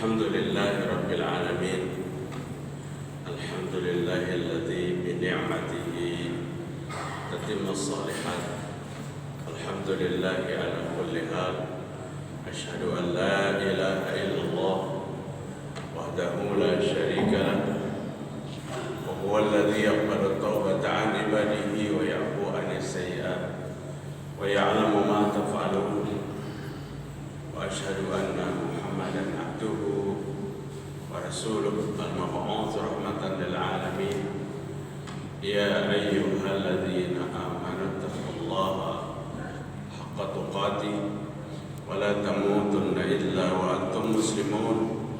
Alhamdulillahi Rabbil Alamin. Alhamdulillahilladzi bini'matihi tatimmus shalihat. Alhamdulillahi ala kulli hal. Asyhadu an la ilaha illallah wahdahu la syarika lah. Wa huwa alladzi yaqbalu at-taubata 'an ibadihi wa ya'fu 'anis sayyi'at wa ya'lamu ma taf'alun. Wa asyhadu anna Muhammadan abduhu wa rasuluhu al-mab'uts rahmatan lil alamin. Ya ayyuhalladzina amanu taqullaha haqqa tuqatih wa la tamutunna illa wa antum muslimun.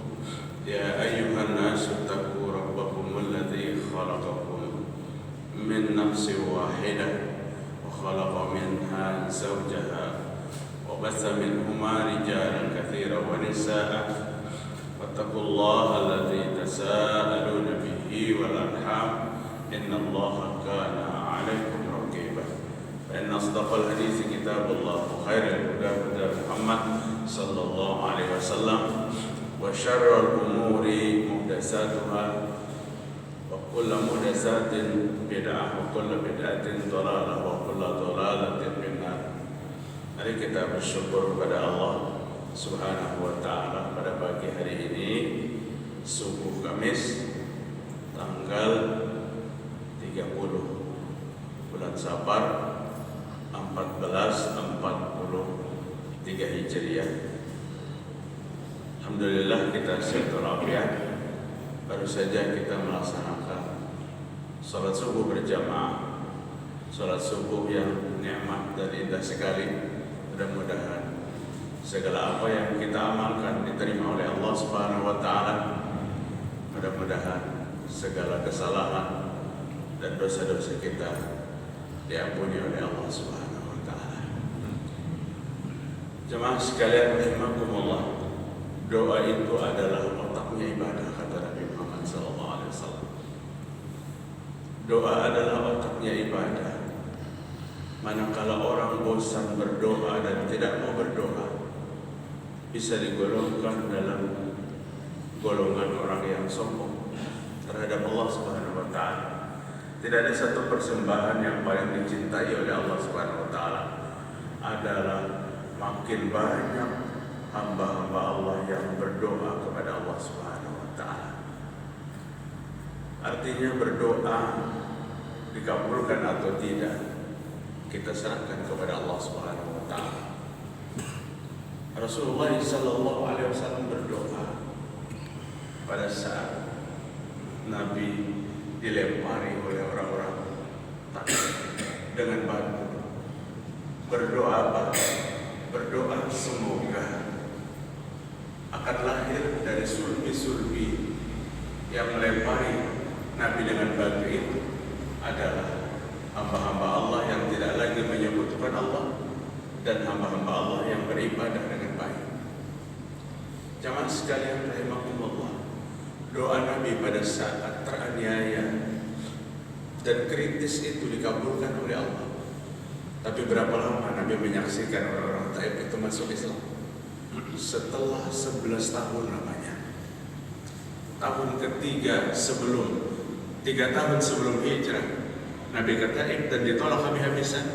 Ya ayyuhan nasu taqu rabbakumul ladzi khalaqakum min nafsin wahidah wa khalaqa minha zawjaha وبث منهما رجالا كثيرا ونساء واتقوا الله الذي تساءلون به والأرحام إن الله كان عليكم رقيبا فإن أصدق الحديث كتاب الله وخير الهدى هدى محمد صلى الله عليه وسلم وشر الأمور محدثاتها وكل محدثات بدعة وكل بدعة ضلالة وكل ضلالة في النار. Mari kita bersyukur kepada Allah Subhanahu wa Ta'ala pada pagi hari ini, subuh Kamis, tanggal 30 bulan Safar 1443 Hijriah. Alhamdulillah kita sehat walafiat. Baru saja kita melaksanakan salat subuh berjamaah, salat subuh yang nikmat dan indah sekali. Mudah-mudahan segala apa yang kita amalkan diterima oleh Allah Subhanahu wa Ta'ala. Mudah-mudahan segala kesalahan dan dosa-dosa kita diampuni oleh Allah Subhanahu wa Ta'ala. Jemaah sekalian rahimakumullah, doa itu adalah otaknya ibadah, kata Nabi Muhammad SAW. Doa adalah otaknya ibadah. Manakala orang bosan berdoa dan tidak mau berdoa, bisa digolongkan dalam golongan orang yang sombong terhadap Allah Subhanahu wa Ta'ala. Tidak ada satu persembahan yang paling dicintai oleh Allah Subhanahu wa Ta'ala adalah makin banyak hamba-hamba Allah yang berdoa kepada Allah Subhanahu wa Ta'ala. Artinya berdoa dikabulkan atau tidak, kita serahkan kepada Allah Subhanahu wa Ta'ala. Rasulullah sallallahu alaihi wasallam berdoa pada saat Nabi dilempari oleh orang-orang dengan batu. Berdoa apa? Berdoa semoga akan lahir dari sulbi-sulbi yang melempari Nabi dengan batu itu adalah hamba-hamba Allah yang tidak lagi menyekutukan Allah dan hamba-hamba Allah yang beribadah dengan baik. Jamaah sekalian rahimakumullah, doa Nabi pada saat teraniaya dan kritis itu dikabulkan oleh Allah. Tapi berapa lama Nabi menyaksikan orang-orang Taif itu masuk Islam? Setelah 11 tahun lamanya. Tahun ketiga sebelum 3 tahun sebelum hijrah, Nabi ke Taif dan ditolak habis-habisan.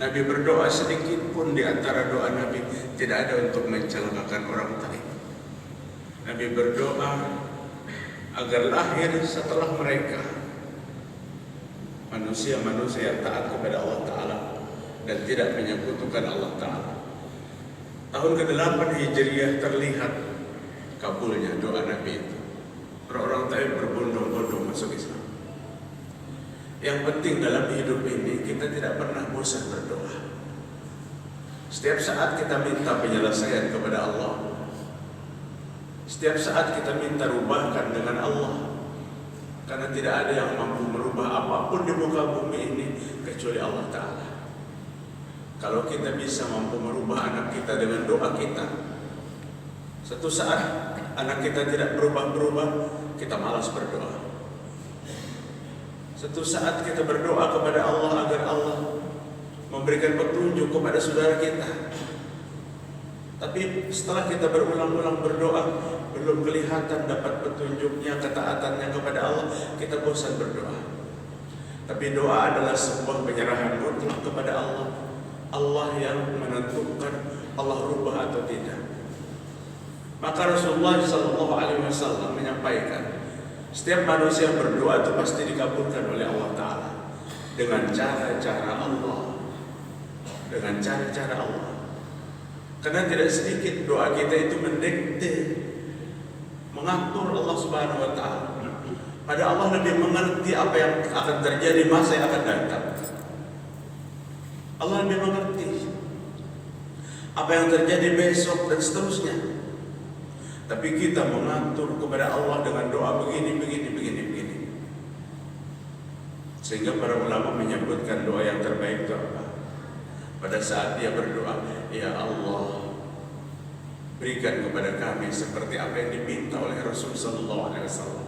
Nabi berdoa sedikit pun di antara doa Nabi tidak ada untuk mencelakakan orang Taif. Nabi berdoa agar lahir setelah mereka manusia-manusia yang taat kepada Allah Ta'ala dan tidak menyekutukan Allah Ta'ala. Tahun ke-8 Hijriah terlihat kabulnya doa Nabi itu. Orang-orang Taif berbondong-bondong masuk Islam. Yang penting dalam hidup ini kita tidak pernah bosan berdoa. Setiap saat kita minta penyelesaian kepada Allah. Setiap saat kita minta rubahkan dengan Allah. Karena tidak ada yang mampu merubah apapun di muka bumi ini kecuali Allah Ta'ala. Kalau kita bisa mampu merubah anak kita dengan doa kita, satu saat anak kita tidak berubah-berubah, kita malas berdoa. Satu saat kita berdoa kepada Allah agar Allah memberikan petunjuk kepada saudara kita. Tapi setelah kita berulang-ulang berdoa, belum kelihatan dapat petunjuknya, ketaatannya kepada Allah, kita bosan berdoa. Tapi doa adalah sebuah penyerahan mutlak kepada Allah. Allah yang menentukan Allah rubah atau tidak. Maka Rasulullah SAW menyampaikan, setiap manusia berdoa itu pasti dikabulkan oleh Allah Ta'ala dengan cara-cara Allah. Dengan cara-cara Allah. Karena tidak sedikit doa kita itu mendikte, mengatur Allah Subhanahu wa Ta'ala. Pada Allah lebih mengerti apa yang akan terjadi masa yang akan datang. Allah lebih mengerti apa yang terjadi besok dan seterusnya. Tapi kita mengatur kepada Allah dengan doa begini. Sehingga para ulama menyebutkan doa yang terbaik itu apa? Pada saat dia berdoa, ya Allah, berikan kepada kami seperti apa yang diminta oleh Rasul sallallahu alaihi wasallam.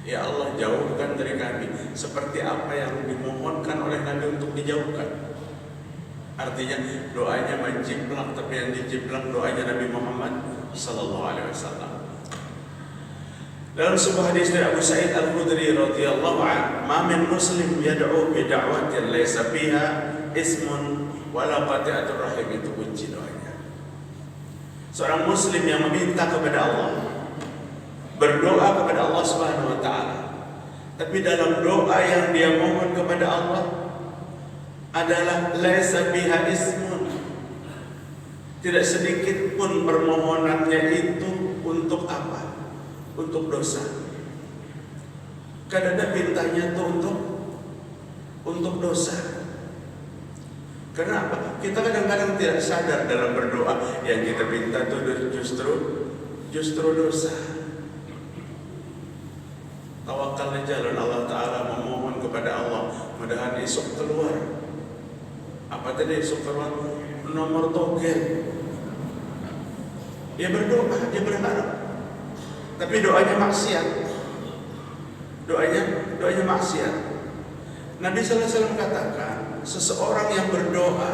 Ya Allah, jauhkan dari kami seperti apa yang dimohonkan oleh Nabi untuk dijauhkan. Artinya doanya menjiplak, tapi yang dijiplak doanya Nabi Muhammad sallallahu alaihi wasallam. Dalam sebuah hadis dari Abu Sa'id Al-Khudri radhiyallahu anhu, "Ma min muslim yad'u bi da'watin laysa fiha ismun wala qati'atur rahim," itu kunci doanya. Seorang muslim yang meminta kepada Allah, berdoa kepada Allah Subhanahu wa Ta'ala, tapi dalam doa yang dia mohon kepada Allah adalah laisa biha ismun, tidak sedikit pun permohonannya itu untuk apa? Untuk dosa. Kadang-kadang mintanya itu untuk dosa. Karena apa? Kita kadang-kadang tidak sadar dalam berdoa yang kita minta itu justru dosa. Tawakalnya jalan Allah Ta'ala, memohon kepada Allah, mudahan esok keluar. Apa tadi esok keluar? Nomor togel. Dia berdoa, dia berharap. Tapi doanya maksiat. Doanya maksiat. Nabi sallallahu alaihi wasallam katakan, seseorang yang berdoa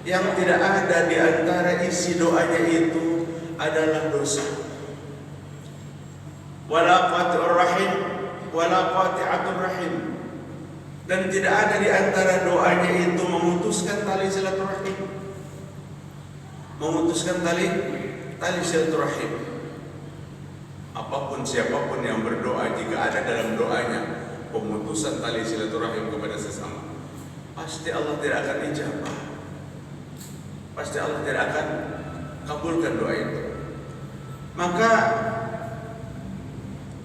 yang tidak ada di antara isi doanya itu adalah dosa. Wala qati'ur rahim wala qati'atur rahim, dan tidak ada di antara doanya itu memutuskan tali silaturahim. Memutuskan tali silaturahim. Apapun siapapun yang berdoa, jika ada dalam doanya pemutusan tali silaturahim kepada sesama, pasti Allah tidak akan ijabah. Pasti Allah tidak akan kabulkan doa itu. Maka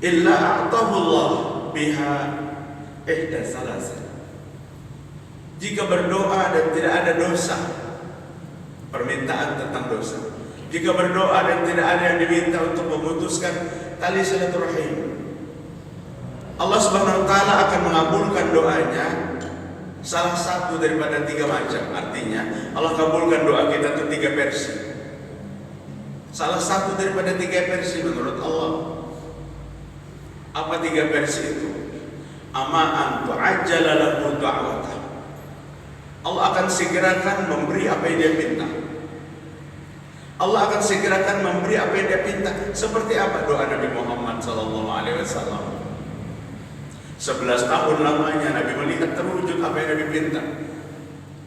illa a'tahullah biha ihda salasin. Jika berdoa dan tidak ada dosa, permintaan tentang dosa. Jika berdoa dan tidak ada yang diminta untuk memutuskan tali silaturahim, Allah Subhanahu wa Ta'ala akan mengabulkan doanya salah satu daripada 3 macam. Artinya Allah kabulkan doa kita itu 3 versi. Salah satu daripada 3 versi menurut Allah. Apa 3 versi itu? Ama'an tu'ajjala lahu da'watah. Allah akan segerakan memberi apa yang dia minta. Allah akan segerakan memberi apa yang dia minta. Seperti apa doa Nabi Muhammad SAW? 11 tahun lamanya Nabi melihat terwujud apa yang Nabi minta.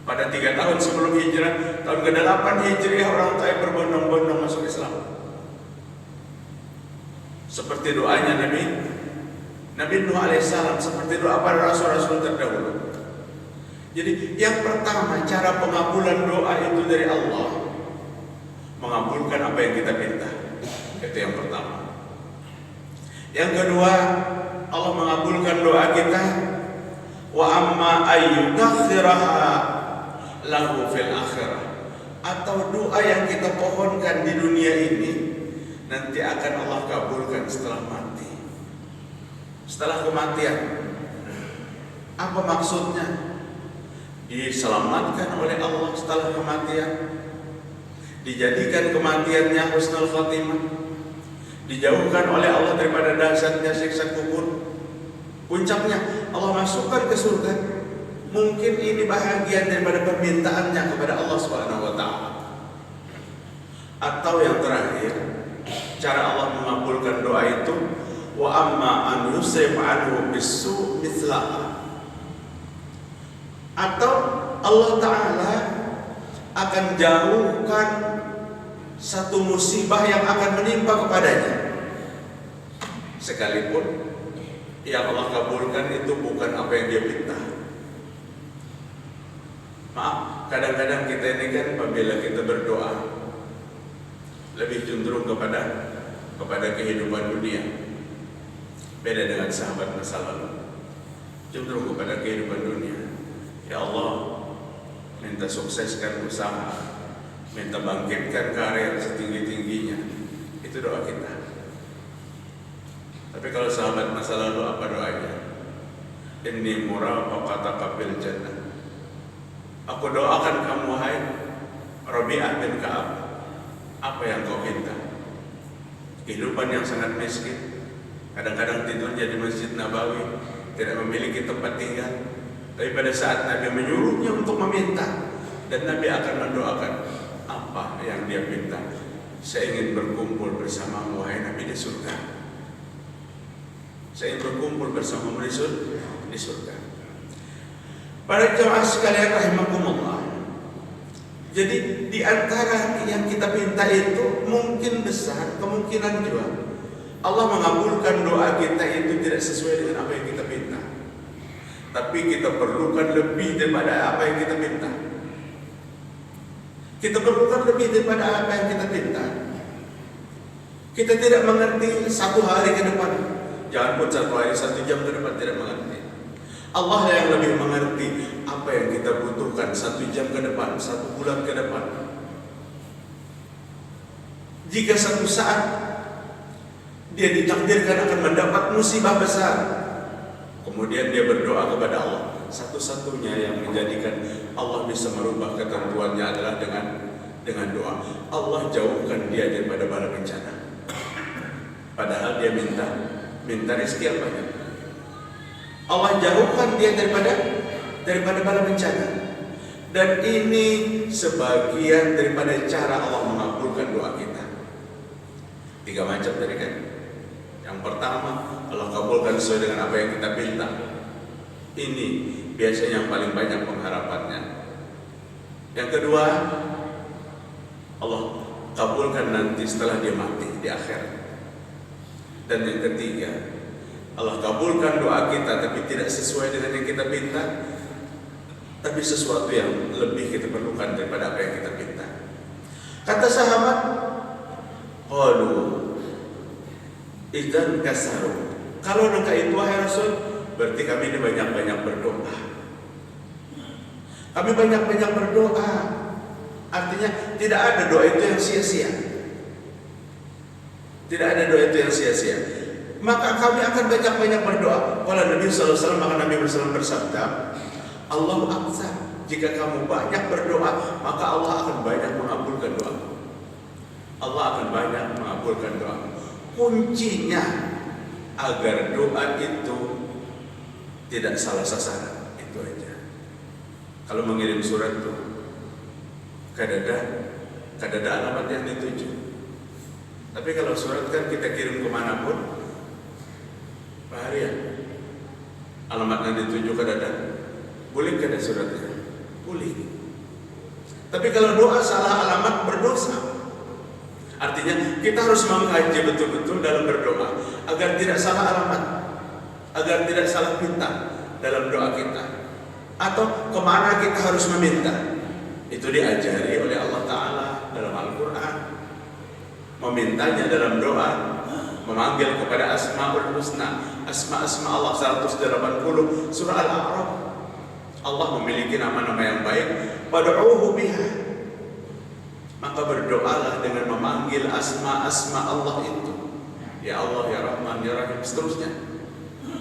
Pada 3 tahun sebelum hijrah, tahun ke-8 hijriah, orang Taif berbondong-bondong masuk Islam. Seperti doanya Nabi Nuh alaihissalam, seperti doa para rasul-rasul terdahulu. Jadi yang pertama, cara pengabulan doa itu dari Allah, mengabulkan apa yang kita minta. Itu yang pertama. Yang kedua, Allah mengabulkan doa kita. Wa amma ayyudakhiraha lahu fil akhirah. Atau doa yang kita pohonkan di dunia ini nanti akan Allah kabulkan setelah mati. Setelah kematian. Apa maksudnya? Diselamatkan oleh Allah setelah kematian, dijadikan kematiannya husnul khatimah, dijauhkan oleh Allah daripada dahsyatnya siksa kubur. Puncaknya Allah masukkan ke surga. Mungkin ini bahagian daripada permintaannya kepada Allah Subhanahu wa Ta'ala. Atau yang terakhir, cara Allah mengabulkan doa itu, wa amma an yusrif anhu bisu mithlaha. Atau Allah Ta'ala akan jauhkan satu musibah yang akan menimpa kepadanya, sekalipun yang Allah kabulkan itu bukan apa yang dia minta. Maaf, kadang-kadang kita ini kan apabila kita berdoa lebih cenderung kepada kehidupan dunia. Beda dengan sahabat masa lalu, cenderung kepada kehidupan dunia. Ya Allah, minta sukseskan usaha, minta bangkitkan karir setinggi-tingginya. Itu doa kita. Tapi kalau sahabat masa lalu apa doanya? Inni murafaqataka fil jannah. Aku doakan kamu hai Rabi'ah bin Ka'ab. Apa yang kau minta? Kehidupan yang sangat miskin, kadang-kadang tidurnya di Masjid Nabawi, tidak memiliki tempat tinggal. Tapi pada saat Nabi menyuruhnya untuk meminta, dan Nabi akan mendoakan, apa yang dia minta? Saya ingin berkumpul bersamamu wahai Nabi di surga. Saya ingin berkumpul bersamamu di surga. Para jemaah sekalian rahimakumullah. Jadi di antara yang kita minta itu mungkin besar, kemungkinan juga Allah mengabulkan doa kita itu tidak sesuai dengan apa yang kita minta. Tapi kita perlukan lebih daripada apa yang kita minta. Kita perlukan lebih daripada apa yang kita minta. Kita tidak mengerti satu hari ke depan, jangan pun satu hari, 1 jam ke depan, tidak mengerti. Allah yang lebih mengerti apa yang kita butuhkan 1 jam ke depan, 1 bulan ke depan. Jika satu saat dia ditakdirkan akan mendapat musibah besar, kemudian dia berdoa kepada Allah, satu-satunya yang menjadikan Allah bisa merubah ketentuannya adalah dengan doa. Allah jauhkan dia daripada bala bencana. Padahal dia minta rezeki yang banyak. Allah jauhkan dia daripada bala bencana. Dan ini sebagian daripada cara Allah mengabulkan doa kita. 3 macam tadi kan. Yang pertama, Allah kabulkan sesuai dengan apa yang kita minta. Ini biasanya yang paling banyak pengharapannya. Yang kedua, Allah kabulkan nanti setelah dia mati di akhirat. Dan yang ketiga, Allah kabulkan doa kita tapi tidak sesuai dengan yang kita minta, tapi sesuatu yang lebih kita perlukan daripada apa yang kita minta. Kata sahabat, qalu idzan kasaru. Kalau nangka itu wahai Rasul, berarti kami ini banyak-banyak berdoa. Kami banyak-banyak berdoa. Artinya tidak ada doa itu yang sia-sia. Tidak ada doa itu yang sia-sia. Maka kami akan banyak-banyak berdoa. Kalau Nabi SAW, maka Nabi SAW bersabda, Allahu akbar. Jika kamu banyak berdoa, maka Allah akan banyak mengabulkan doa. Allah akan banyak mengabulkan doa. Kuncinya agar doa itu tidak salah sasaran, itu aja. Kalau mengirim surat itu, kadada alamat yang dituju. Tapi kalau surat kan kita kirim kemanapun, Pak Harian, alamatnya dituju kadada, boleh kada suratnya? Boleh. Tapi kalau doa salah alamat berdosa. Artinya kita harus mengkaji betul-betul dalam berdoa agar tidak salah alamat, agar tidak salah minta dalam doa kita, atau kemana kita harus meminta. Itu diajari oleh Allah Ta'ala dalam Al-Quran. Memintanya dalam doa, memanggil kepada Asma'ul Husna, asma-asma Allah 180, surah Al-A'raf. Allah memiliki nama-nama yang baik, pad'uhu biha. Maka berdoalah dengan memanggil asma-asma Allah itu. Ya Allah, Ya Rahman, Ya Rahim, seterusnya.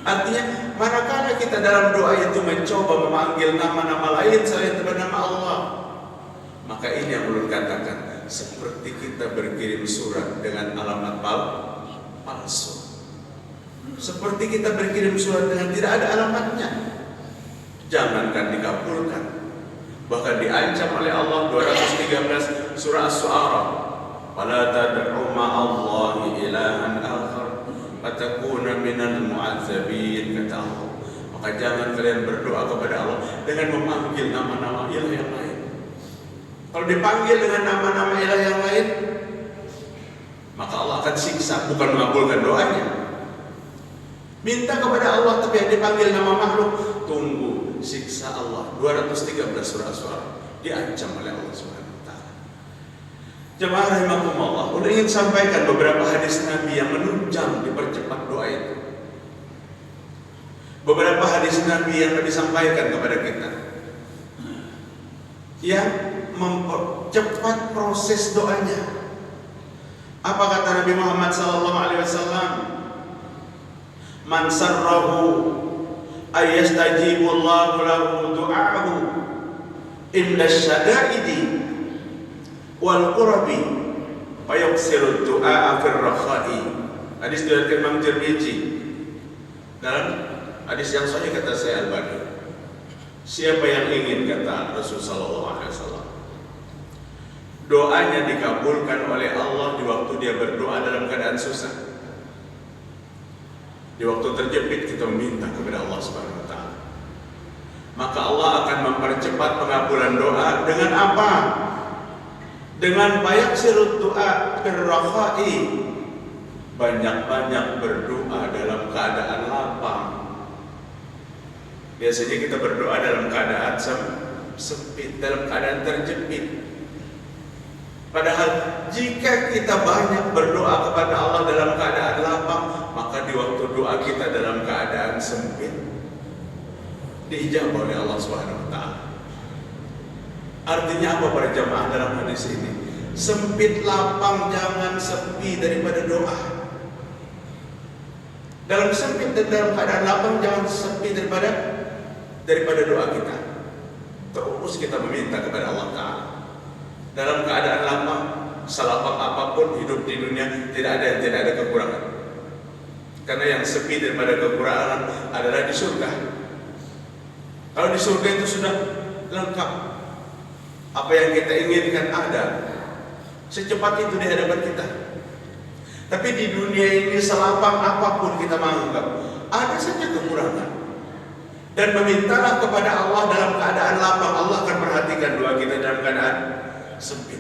Artinya, manakala kita dalam doa itu mencoba memanggil nama-nama lain selain nama Allah, maka ini yang ulun katakan, seperti kita berkirim surat dengan alamat palsu. Seperti kita berkirim surat dengan tidak ada alamatnya. Jangankan dikabulkan, bahkan diancam oleh Allah 213 surah As-Su'ara. Fala tad'u ma'allahi ilahan akhar fatakuna minal mu'adzabin, kata Allah. Maka jangan kalian berdoa kepada Allah dengan memanggil nama-nama ilah yang lain. Kalau dipanggil dengan nama-nama ilah yang lain, maka Allah akan siksa, bukan mengabulkan doanya. Minta kepada Allah tapi yang dipanggil nama makhluk, tunggu siksa Allah. 213 surah Asy-Syu'ara diancam oleh Allah Subhanahu wa taala. Jemaah rahimakumullah, udah ingin sampaikan beberapa hadis Nabi yang menunjang dipercepat doa itu. Beberapa hadis Nabi yang disampaikan kepada kita yang mempercepat proses doanya. Apa kata Nabi Muhammad SAW? Man sarrahu ayastajibullahu lahu du'ahu inda syada'idi wal qurabi fayuksiru du'a fir rakha'i. Hadis diriwayatkan Imam Tirmidzi. Dalam hadis yang sahih kata saya Al-Albani, siapa yang ingin, kata Rasulullah SAW, doanya dikabulkan oleh Allah di waktu dia berdoa dalam keadaan susah, di waktu terjepit kita meminta kepada Allah Subhanahu wa taala, maka Allah akan mempercepat pengabulan doa dengan apa? Dengan bayaksirud doa birrakha'i, banyak-banyak berdoa dalam keadaan lapang. Biasanya kita berdoa dalam keadaan sempit, dalam keadaan terjepit. Padahal jika kita banyak berdoa kepada Allah dalam keadaan lapang, maka di waktu doa kita dalam keadaan sempit diijabah oleh Allah Subhanahu wa taala. Artinya apa para jamaah dalam hadis ini? Sempit lapang, jangan sepi daripada doa. Dalam sempit dan dalam keadaan lapang, jangan sepi daripada doa kita. Terus kita meminta kepada Allah Ta'ala. Dalam keadaan lapang, selapang apapun hidup di dunia, tidak ada kekurangan. Karena yang sepi daripada kekurangan adalah di surga. Kalau di surga itu sudah lengkap, apa yang kita inginkan ada, secepat itu di hadapan kita. Tapi di dunia ini selapang apapun kita menganggap, ada saja kekurangan. Dan memintalah kepada Allah dalam keadaan lapang, Allah akan perhatikan doa kita dalam keadaan sempit.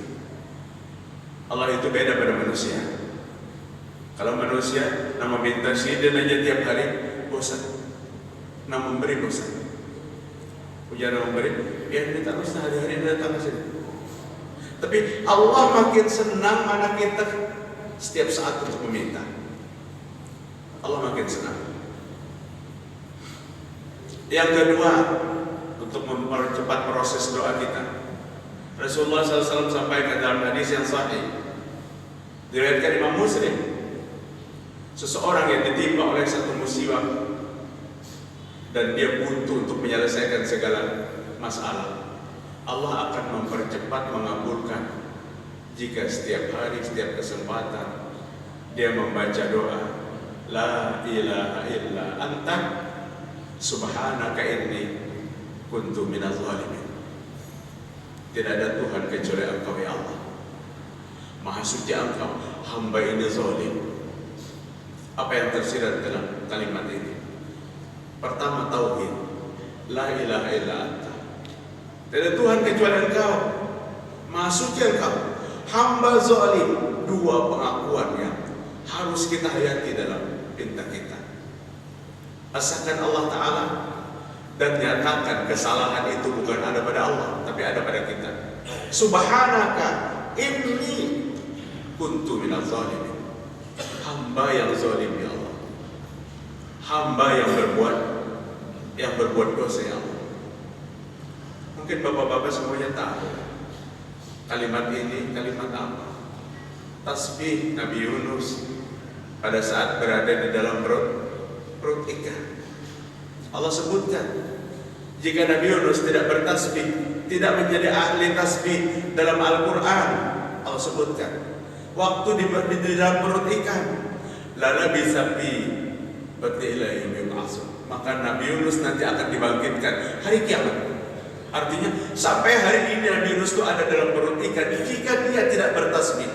Allah itu beda pada manusia. Kalau manusia nak meminta sidin aja tiap hari bosan, nak memberi bosan. Hujan memberi, biar kita terus hari-hari datang ke sini. Tapi Allah makin senang mana kita setiap saat untuk meminta. Allah makin senang. Yang kedua, untuk mempercepat proses doa kita, Rasulullah SAW sampaikan dalam hadis yang sahih, diriwayatkan Imam Muslim, seseorang yang ditimpa oleh satu musibah dan dia butuh untuk menyelesaikan segala masalah, Allah akan mempercepat mengabulkan jika setiap hari, setiap kesempatan dia membaca doa La ilaha illa anta subhanaka inni kuntu minaz zalimin. Tidak ada Tuhan kecuali Engkau ya Allah, Maha suci Engkau, hamba ini zalim. Apa yang tersirat dalam kalimat ini? Pertama, tauhid, la ilaha illa anta, tidak ada Tuhan kecuali Engkau, Maha suci Engkau, hamba zalim. Dua pengakuan yang harus kita hayati dalam pinta kita. Asalkan Allah Ta'ala dan nyatakan kesalahan itu bukan ada pada Allah, tapi ada pada kita. Subhanaka inni kuntu minaz zalimin. Hamba yang zalim ya Allah, hamba yang berbuat dosa ya Allah. Mungkin bapak-bapak semuanya tahu kalimat ini kalimat apa? Tasbih Nabi Yunus pada saat berada di dalam perut ikan. Allah sebutkan, jika Nabi Yunus tidak bertasbih, tidak menjadi ahli tasbih dalam Al-Quran, Allah sebutkan, waktu di dalam perut ikan, lala bisa bertilai yub'atsun, maka Nabi Yunus nanti akan dibangkitkan hari kiamat. Artinya sampai hari ini Nabi Yunus itu ada dalam perut ikan jika dia tidak bertasbih.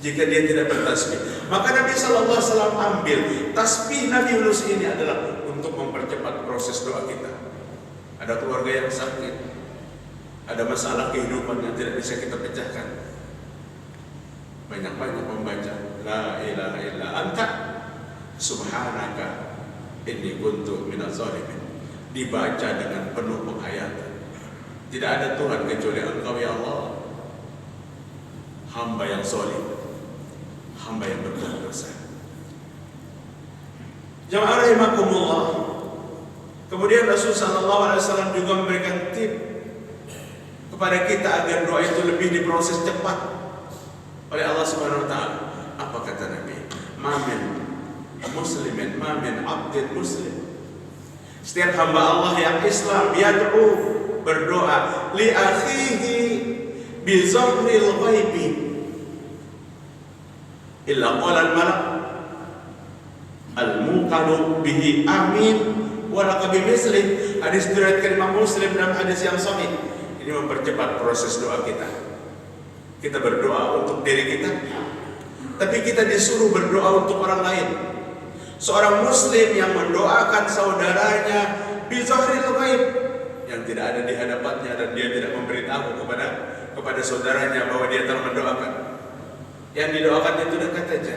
jika dia tidak bertasbih. Maka Nabi SAW ambil tasbih Nabi Yunus ini adalah untuk mempercepat proses doa kita. Ada keluarga yang sakit, ada masalah kehidupan yang tidak bisa kita pecahkan, banyak-banyak membaca La ilaha illa anta subhanaka inni kuntu minaz zalimin, dibaca dengan penuh penghayatan. Tidak ada Tuhan kecuali Engkau ya Allah, hamba yang zalim, hamba yang berbuat dosa. Jamaah rahimakumullah. Kemudian Rasulullah SAW juga memberikan tip kepada kita agar doa itu lebih diproses cepat oleh Allah Subhanahu wa taala. Apa kata Nabi? Mamin muslimin, mamin abdin muslim. Setiap hamba Allah yang Islam yad'u, berdoa li akhihi bi zahril ghaibi illa qala al-malak al-muqalu bihi amin wa laqad bimisli. Hadis diriwayatkan Imam Muslim dalam hadis yang sahih. Ini mempercepat proses doa kita. Kita berdoa untuk diri kita, tapi kita disuruh berdoa untuk orang lain. Seorang muslim yang mendoakan saudaranya bi zahril ghaib, yang tidak ada di hadapannya dan dia tidak memberitahu kepada saudaranya bahwa dia telah mendoakan. Yang didoakan itu dekat saja,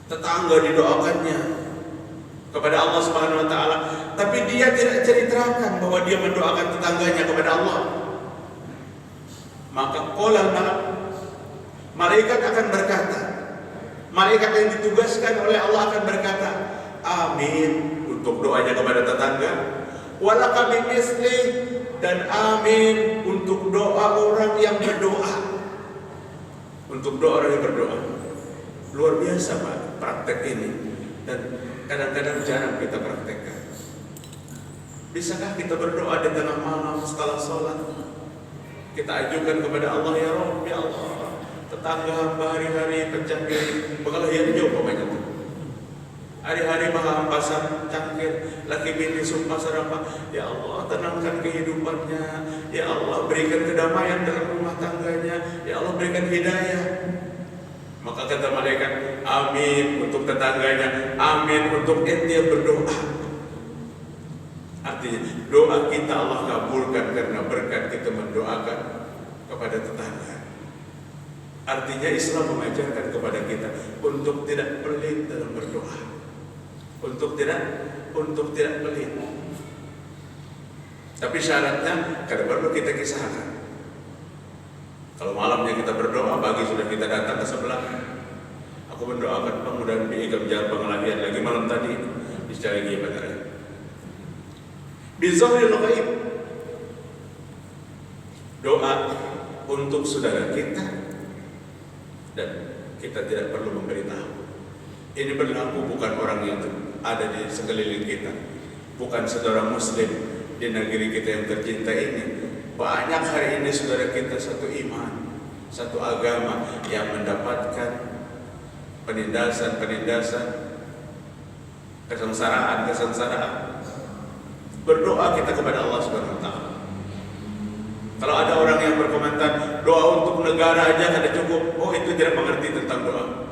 tetangga didoakannya kepada Allah Subhanahu wa taala, tapi dia tidak ceritakan bahwa dia mendoakan tetangganya kepada Allah. Maka qala malaikat akan berkata, malaikat yang ditugaskan oleh Allah akan berkata, amin untuk doanya kepada tetangga, walaka bimisli, dan amin untuk doa orang yang berdoa. Untuk doa orang yang berdoa. Luar biasa Pak praktek ini, dan kadang-kadang jarang kita praktekkan. Bisakah kita berdoa di tengah malam setelah sholat? Kita ajukan kepada Allah, ya Rabb, ya Allah, tetangga hamba hari-hari pecah piring, bekalahian jauh pokoknya tuh. Hari-hari maha pasar cangkir, laki bini sumpah serapah. Ya Allah, tenangkan kehidupannya. Ya Allah, berikan kedamaian dalam rumah tangganya. Ya Allah, berikan hidayah. Maka kata malaikat, amin untuk tetangganya, amin untuk ente yang berdoa. Artinya doa kita Allah kabulkan karena berkat kita mendoakan kepada tetangga. Artinya Islam mengajarkan kepada kita untuk tidak pelit dalam berdoa, untuk tidak pelit. Tapi syaratnya kada perlu kita kisahkan. Kalau malamnya kita berdoa, pagi sudah kita datang ke sebelah. Aku mendoakan mudah-mudahan diikam jalan pengelahian lagi malam tadi dicari gimana. Bizahril ghaib, doa untuk saudara kita dan kita tidak perlu memberitahu. Ini berlaku bukan orang yang ada di sekeliling kita, bukan saudara muslim di negeri kita yang tercinta ini. Banyak hari ini saudara kita satu iman, satu agama yang mendapatkan penindasan, kesengsaraan. Berdoa kita kepada Allah Subhanahu wa taala. Kalau ada orang yang berkomentar, doa untuk negara aja kada cukup, oh itu tidak mengerti tentang doa.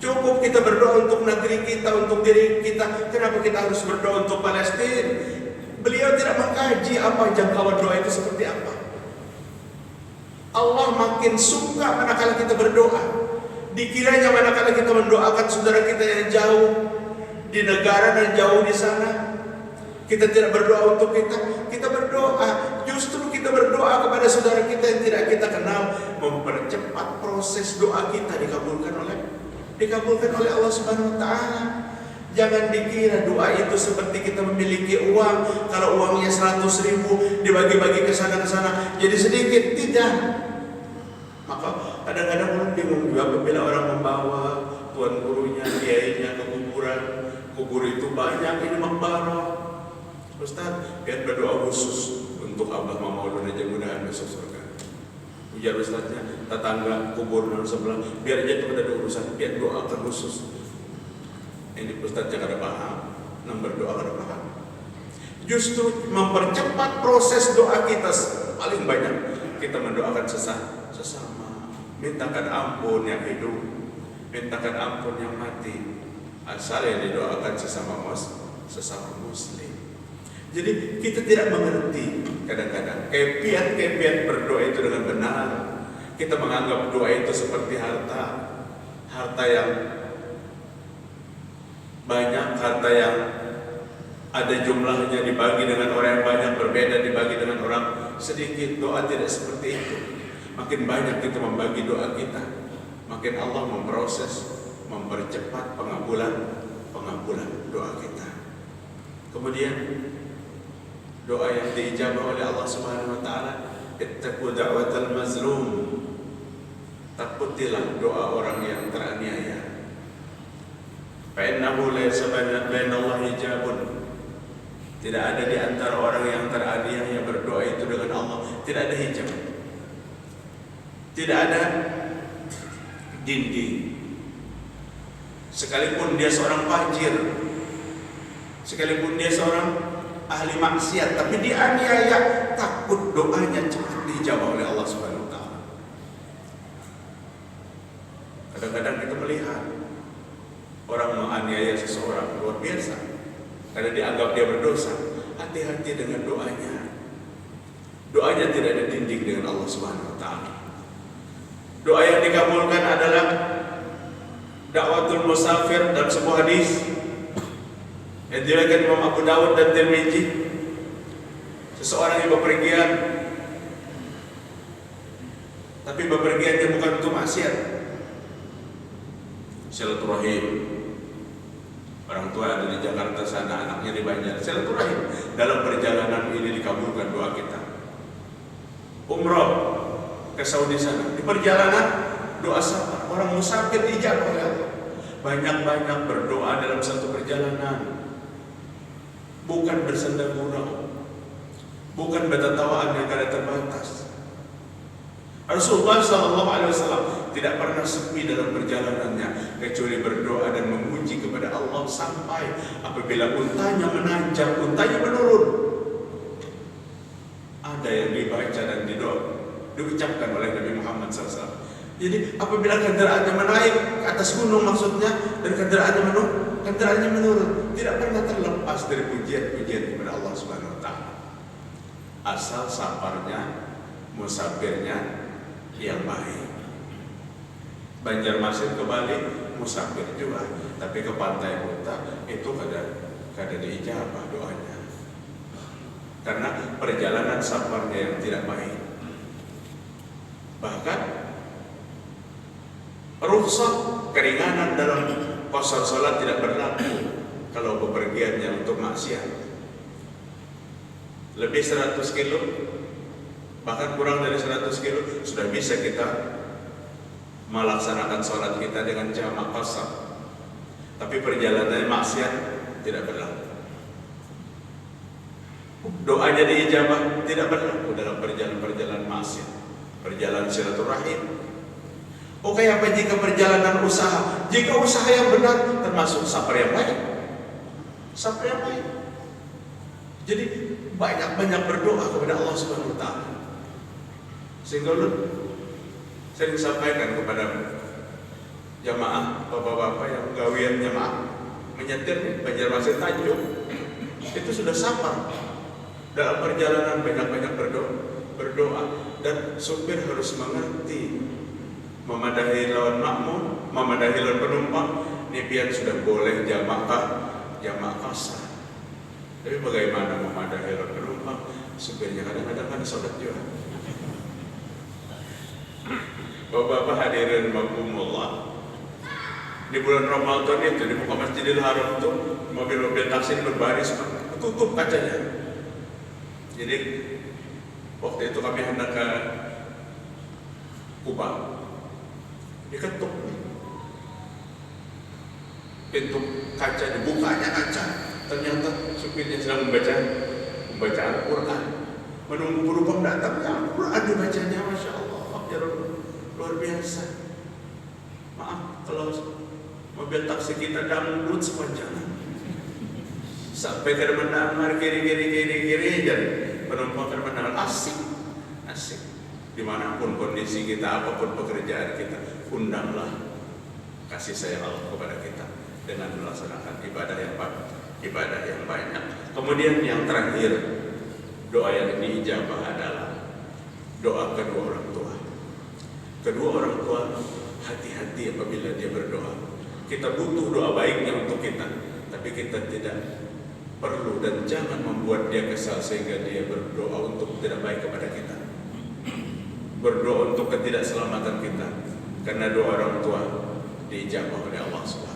Cukup kita berdoa untuk negeri kita, untuk diri kita. Kenapa kita harus berdoa untuk Palestina? Beliau tidak mengkaji apa jangkauan doa itu seperti apa. Allah makin suka manakala kita berdoa. Dikiranya manakala kita mendoakan saudara kita yang jauh di negara dan jauh di sana, kita tidak berdoa untuk kita berdoa. Justru kita berdoa kepada saudara kita yang tidak kita kenal, mempercepat proses doa kita dikabulkan oleh Allah Subhanahu wa taala. Jangan dikira doa itu seperti kita memiliki uang. Kalau uangnya 100.000 dibagi-bagi ke sana jadi sedikit, tidak. Maka kadang-kadang orang bingung juga apabila orang membawa tuan gurunya, kiainya ke kuburan. Kubur itu banyak, ini membarok. Ustaz, biar berdoa khusus untuk Abah Mama Ulun aja mudahan masuk surga. Ujar Ustaznya, tetangga kubur non sebelah, biar aja itu ada urusan, biar doa khusus. Ini Ustaznya kada paham, nang berdoa kada paham. Justru mempercepat proses doa kita paling banyak kita mendoakan sesama. mintakan ampun yang hidup, mintakan ampun yang mati, asal yang didoakan sesama muslim. Jadi kita tidak mengerti kadang-kadang kepiat berdoa itu dengan benar. Kita menganggap doa itu seperti harta yang banyak, harta yang ada jumlahnya dibagi dengan orang yang banyak, berbeda dibagi dengan orang sedikit. Doa tidak seperti itu. Makin banyak kita membagi doa kita, makin Allah memproses, mempercepat pengabulan doa kita. Kemudian doa yang diijabah oleh Allah Subhanahu wa taala, ittaqu da'watal mazlum. Takutilah doa orang yang teraniaya. Fa innahu laysa bainallahi hijabun. Tidak ada di antara orang yang teraniaya berdoa itu dengan Allah, tidak ada hijab. Tidak ada dinding. Sekalipun dia seorang fajir, sekalipun dia seorang ahli maksiat, tapi dianiaya, takut doanya cepat dijawab oleh Allah Subhanahu wa taala. Kadang-kadang kita melihat orang menganiaya seseorang luar biasa karena dianggap dia berdosa. Hati-hati dengan doanya. Doanya tidak ada dinding dengan Allah Subhanahu wa taala. Doa yang dikabulkan adalah dakwatul musafir dalam sebuah hadis yang diriwayatkan Imam Abu Dawud dan Tirmizi. Seseorang yang bepergian, tapi bepergiannya bukan untuk maksiat, silaturahim. Orang tua ada di Jakarta sana, anaknya di Banjar, silaturahim. Dalam perjalanan ini dikabulkan doa kita. Umrah ke Saudi sana, di perjalanan doa sabar, orang musafir dijawab oleh Allah. Banyak-banyak berdoa dalam satu perjalanan, bukan bersenda gurau, bukan bertatawaan yang kada terbatas. Rasulullah SAW tidak pernah sepi dalam perjalanannya kecuali berdoa dan memuji kepada Allah sampai apabila untanya menanjak, untanya menurun, ada yang dibaca dan diucapkan oleh Nabi Muhammad SAW. Jadi apabila kendaraannya menaik ke atas gunung maksudnya, dan kendaraannya menurun, tidak pernah terlepas dari pujian-pujian kepada Allah Subhanahu wa taala. Asal sabarnya, musafirnya yang baik. Banjarmasin ke Bali musafir juga, tapi ke Pantai Kuta itu kada diijabah doanya. Karena perjalanan sabarnya yang tidak baik. Bahkan rukhsah keringanan dalam qasar salat tidak berlaku kalau bepergiannya untuk maksiat. Lebih 100 kilo, bahkan kurang dari 100 kilo sudah bisa kita melaksanakan sholat kita dengan jamak qasar. Tapi perjalanan maksiat tidak berlaku. Doanya diijabah tidak berlaku dalam perjalanan maksiat, perjalanan silaturahim. Oke, apa jika perjalanan usaha? Jika usaha yang benar termasuk sabar yang baik. Sabar yang baik. Jadi banyak-banyak berdoa kepada Allah Subhanahu wa taala. Sehingga saya sampaikan kepada jamaah, bapak-bapak yang gawian jamaah menyetir Banjarmasin Tanjung, itu sudah sabar. Dalam perjalanan banyak-banyak berdoa dan supir harus mengerti memadahi lawan makmum, memadahi lawan penumpang. Nipian sudah boleh jamak qasar. Tapi bagaimana memadahi lawan penumpang? Supirnya kadang-kadang kan sholat juga. Bapak-bapak hadirin makumullah, di bulan Ramadan itu di muka Masjidil Haram itu mobil-mobil taksi ini berbaris, tutup kacanya. Jadi waktu itu kami hendak ke Kuba, diketuk pintu kaca, dibukanya kaca, ternyata supirnya sedang membaca Al-Quran, menunggu penumpang datang, ya Al-Quran dibacanya, Masya Allah, ya luar biasa. Maaf kalau mobil taksi kita dangdut sepanjang sampai ke terminal kiri jadi penumpang terminal asik dimanapun kondisi kita, apapun pekerjaan kita, undanglah kasih sayang Allah kepada kita dengan melaksanakan ibadah yang banyak. Kemudian yang terakhir, doa yang diijabah adalah doa kedua orang tua. Kedua orang tua hati-hati apabila dia berdoa. Kita butuh doa baiknya untuk kita, tapi kita tidak perlu dan jangan membuat dia kesal sehingga dia berdoa untuk tidak baik kepada kita, berdoa untuk ketidakselamatan kita, karena doa orang tua diijabah oleh Allah SWT.